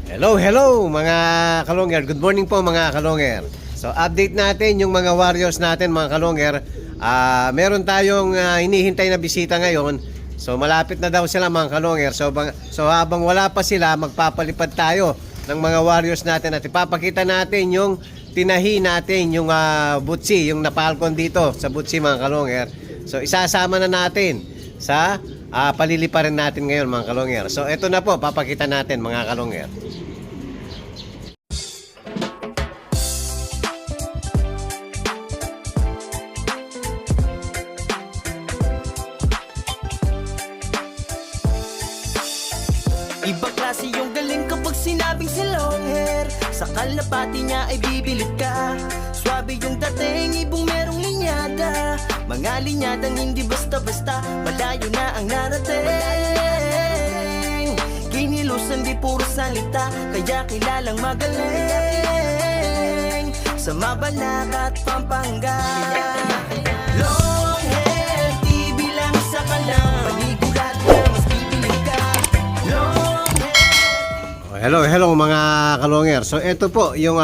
Hello mga kalonger. Good morning po mga kalonger. So update natin yung mga warriors natin mga kalonger. Meron tayong hinihintay na bisita ngayon. So malapit na daw sila mga kalonger. So habang wala pa sila, magpapalipad tayo ng mga warriors natin at ipapakita natin yung tinahi natin, yung butsi, yung napalkon dito sa butsi mga kalonger. So isasama na natin sa paliliparin natin ngayon mga kalonger. So ito na po, papakita natin mga kalonger. Ibang klase yung galing kapag sinabing si long hair. Sa kalapati niya ay bibilid ka. Swabe yung dating, ibong merong linyada. Mga linyadang hindi basta-basta, malayo na ang narating. Kinilusan di puro salita, kaya kilalang magaling. Sa Mabalacat at Pampanga, long hair, di bilang sa kalang panigulat na mas bibilid ka. Hello mga kalonger. So ito po yung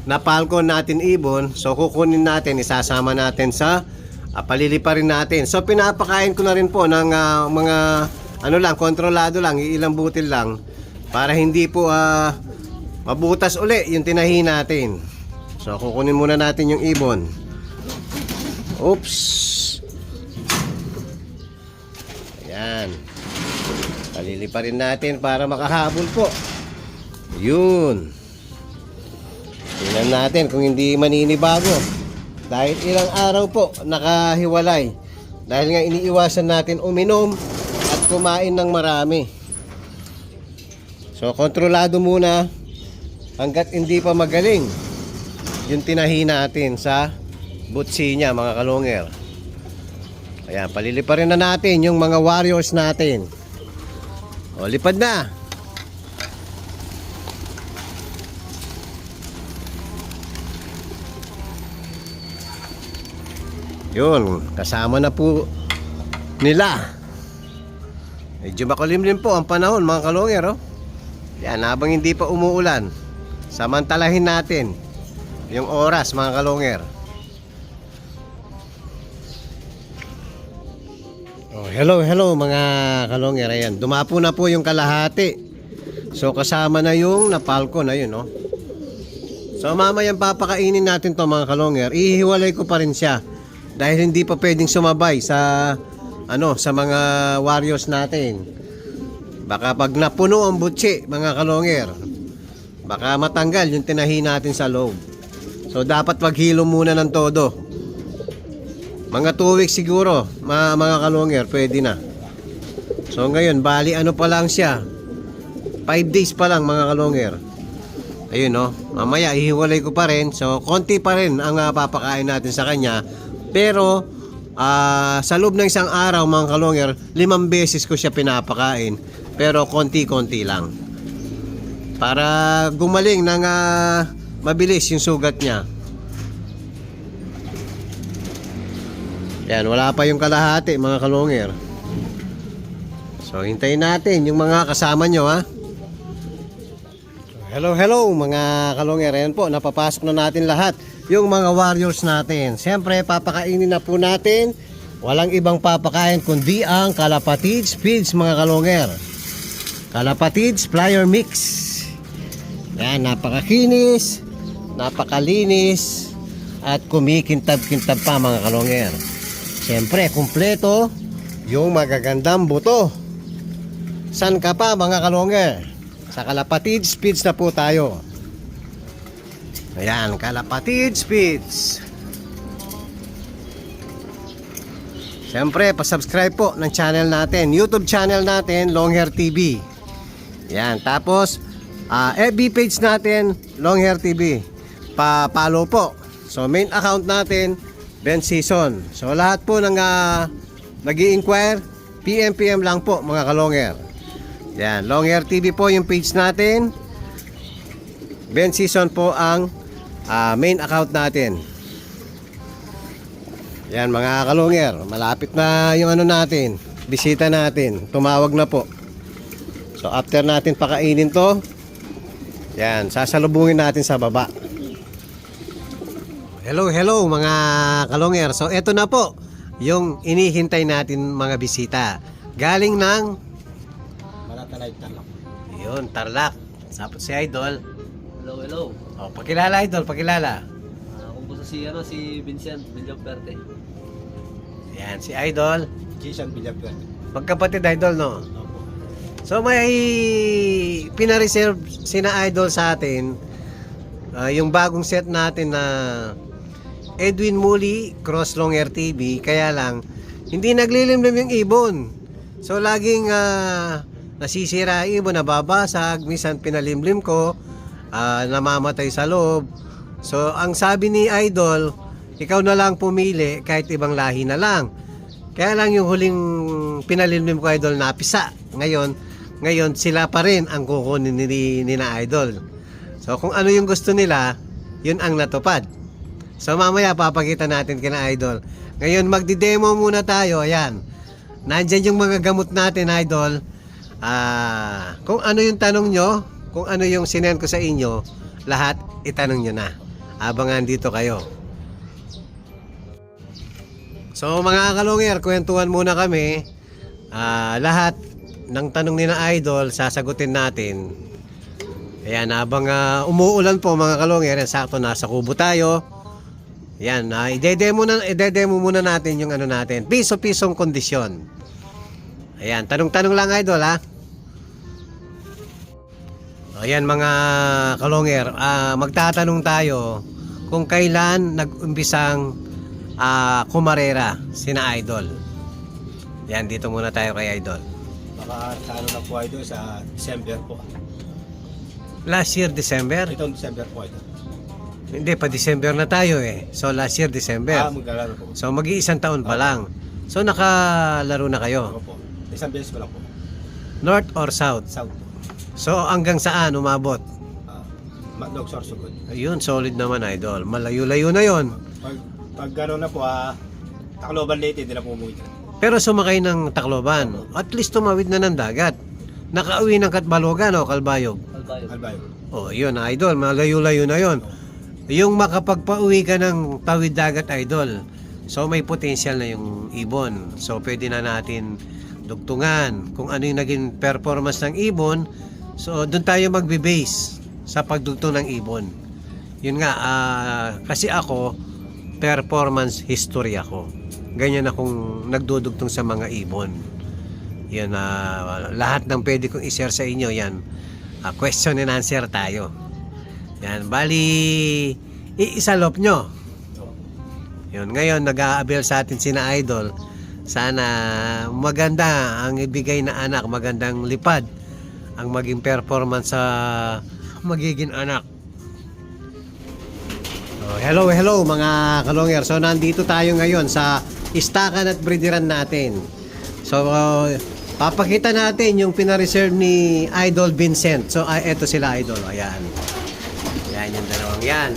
napalkon natin ibon. So kukunin natin, isasama natin sa paliliparin natin. So pinapakain ko na rin po ng mga kontrolado lang, ilang butil lang para hindi po mabutas uli yung tinahi natin. So kukunin muna natin yung ibon. Oops. Ayan. Paliliparin natin para makahabol po. Yun. Tingnan natin kung hindi maninibago. Dahil ilang araw po nakahiwalay. Dahil nga iniiwasan natin uminom at kumain ng marami. So kontrolado muna hanggat hindi pa magaling yung tinahi natin sa butsi niya mga kalonger. Ayan, paliliparin na natin yung mga warriors natin. O, lipad na. Yun, kasama na po nila. Medyo makulimlim po ang panahon mga kalonger, oh. Yan, habang hindi pa umuulan, samantalahin natin yung oras mga kalonger. Oh, hello mga kalonger. Ayan, dumapo na po yung kalahati. So kasama na yung napalkon na yun, no? So mamayang papakainin natin to mga kalonger. Ihiwalay ko pa rin siya dahil hindi pa pwedeng sumabay sa sa mga warriors natin. Baka pag napuno ang butsi mga kalonger, baka matanggal yung tinahi natin sa loob. So dapat paghilo muna ng todo. Mga 2 weeks siguro, mga kalonger, pwede na. So ngayon, bali pa lang siya. 5 days pa lang mga kalonger. Ayun, no. Mamaya, ihiwalay ko pa rin. So, konti pa rin ang papakain natin sa kanya. Pero, sa loob ng isang araw, mga kalonger, 5 beses ko siya pinapakain. Pero, konti-konti lang. Para gumaling ng mabilis yung sugat niya. Yan, wala pa yung kalahati mga kalonger. So hintayin natin yung mga kasama nyo, ha. Hello mga kalonger. Ayan po, napapasok na natin lahat yung mga warriors natin. Siyempre papakainin na po natin. Walang ibang papakain kundi ang Kalapatids Feeds mga kalonger. Kalapatids Flyer Mix. Yan, napakakinis, napakalinis, at kumikintab-kintab pa mga kalonger. Siyempre, kumpleto yung magagandang buto. San ka pa mga kalonger? Sa Kalapatids Feeds na po tayo. Ayan, Kalapatids Feeds. Siyempre, pasubscribe po ng channel natin. YouTube channel natin, Longhair TV. Ayan, tapos FB page natin, Longhair TV. Pa-follow po. So, main account natin, Ben Season. So lahat po ng nag-i-inquire, PM lang po mga kalonger. Yan, Longhair TV po yung page natin. Ben Season po ang main account natin. Yan mga kalonger, malapit na yung natin, bisita natin. Tumawag na po. So after natin pakainin to, Yan, sasalubungin natin sa baba. Hello, hello mga kalonger. So eto na po yung inihintay natin mga bisita. Galing ng Malatalay Tarlac. yun, Tarlac. Sapot si Idol. Hello, hello. Oh, pakilala Idol, pakilala. Ako po si Vincent Villaperte. Yan, si Idol. Jason Villaperte. Magkapatid Idol, no? Opo. So may pina-reserve sina Idol sa atin yung bagong set natin na Edwin Muli Cross Long Air TV, kaya lang hindi naglilimlim yung ibon. So laging nasisira yung ibon, nababasag, minsan pinalimlim ko, namamatay sa loob. So ang sabi ni Idol, ikaw na lang pumili kahit ibang lahi na lang. Kaya lang yung huling pinalimlim ko Idol napisa. Ngayon sila pa rin ang kukunin ni na Idol. So kung ano yung gusto nila, yun ang natupad. So mamaya papakita natin kina Idol. Ngayon magdi-demo muna tayo. Ayan. Nandyan yung mga gamot natin Idol. Kung ano yung tanong nyo, kung ano yung sinend ko sa inyo, lahat itanong nyo na. Abangan dito kayo. So mga kalungir, kwentuhan muna kami. Lahat ng tanong ni na Idol, sasagutin natin. Ayan, habang umuulan po mga kalungir, sakto nasa kubo tayo. Ayan, i-demo muna natin yung ano natin. Piso-pisong kondisyon. Ayan, tanong-tanong lang Idol ha. Ayan mga kalungir, magtatanong tayo kung kailan nag-umpisang kumarera sina Idol. Yan, dito muna tayo kay Idol. Baka talo na po ito sa December po. Last year December? Itong December po ito. Hindi, pa December na tayo eh. So last year December. Maglalaro po. So mag-iisang taon pa lang. So nakalaro na kayo. Ako po. Isang beses pa lang po. North or South? South po. So hanggang saan umabot? Matlog Sorsogon. Ayun, solid naman Idol. Malayo-layo na yon. Pag gano'n na po, Tacloban Leyte, hindi na po umuwi. Pero sumakay ng Tacloban. At least tumawid na ng dagat. Nakauwi ng Katbalogan o Kalbayog. Albayo. Oh, yun Idol, malayo-layo na yon. Yung makapagpauwi ka ng tawid dagat Idol, so may potential na yung ibon. So pwede na natin dugtungan kung ano yung naging performance ng ibon. So doon tayo magbe-base sa pagdugtong ng ibon. Yun nga, kasi ako performance history ako. Ganyan akong nagdudugtong sa mga ibon. Yan, lahat ng pwede kong i-share sa inyo yan. Question and answer tayo. Yan, bali iisalop nyo. Yun, ngayon nag-a-avail sa atin sina Idol. Sana maganda ang ibigay na anak, magandang lipad ang maging performance sa magiging anak. Hello mga kalongger. So nandito tayo ngayon sa istakan at breederan natin. So papakita natin yung pina-reserve ni Idol Vincent. So eto sila Idol. Ayan. Ayan yung dalawang yan.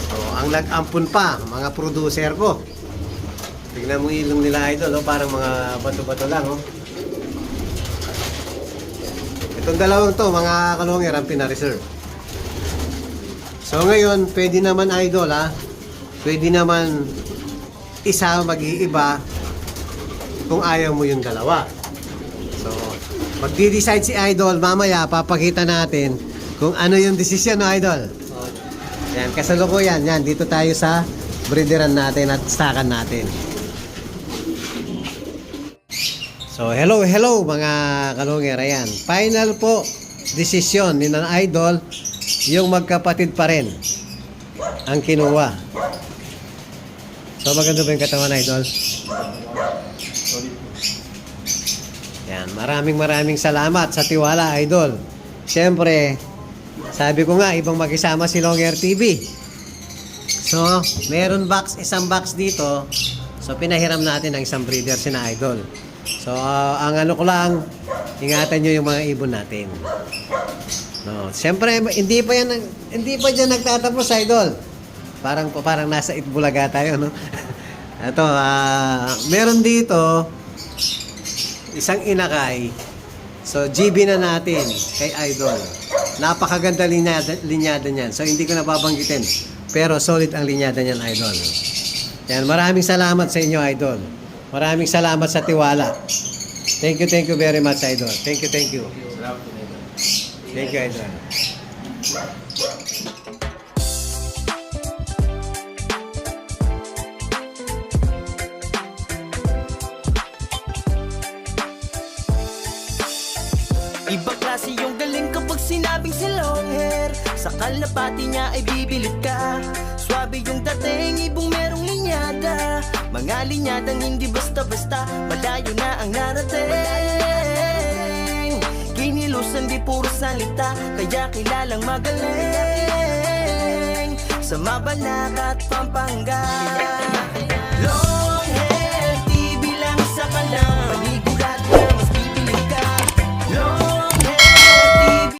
So ang nag-ampun pa, mga producer ko. Tignan mo ilong nila Idol, parang mga bato-bato lang. Itong dalawang to, mga kalongger, ang pina-reserve. So ngayon, pwede naman Idol pwede naman isa mag-iiba kung ayaw mo yung dalawa. So, magdi-decide si Idol, mamaya papakita natin kung ano yung desisyon no Idol. Yan, kasalukuyan, yan, dito tayo sa breederan natin at stakan natin. So, hello mga kalungir, ayan. Final po desisyon ni na Idol, yung magkapatid pa rin ang kinuha. So maganda ba yung katawan Idol? Yan, maraming salamat sa tiwala Idol. Siyempre, sabi ko nga ibang makisama si Long Air TV. So, meron isang box dito. So pinahiram natin ng isang breeder sina Idol. So ang ano ko lang, ingatan nyo yung mga ibon natin. No, siyempre hindi pa diyan nagtatapos Idol. Parang nasa Itbulaga tayo, no? Ito, meron dito isang inakay. So GB na natin kay Idol. Napakaganda linyada niyan. So hindi ko na babanggitin. Pero solid ang linyada niyan, idol. Yan, maraming salamat sa inyo, idol. Maraming salamat sa tiwala. Thank you very much, idol. Thank you. Thank you, idol. Ibang klase yung galing kapag sinabing si long hair. Sa kalapati niya ay bibilid ka. Swabe yung dating, ibong merong linyada. Mga linyadang hindi basta-basta, malayo na ang narating. Kinilusan di puro salita, kaya kilalang magaling. Sa Mabalacat at Pampanga, long hair, di bilang sa kalam.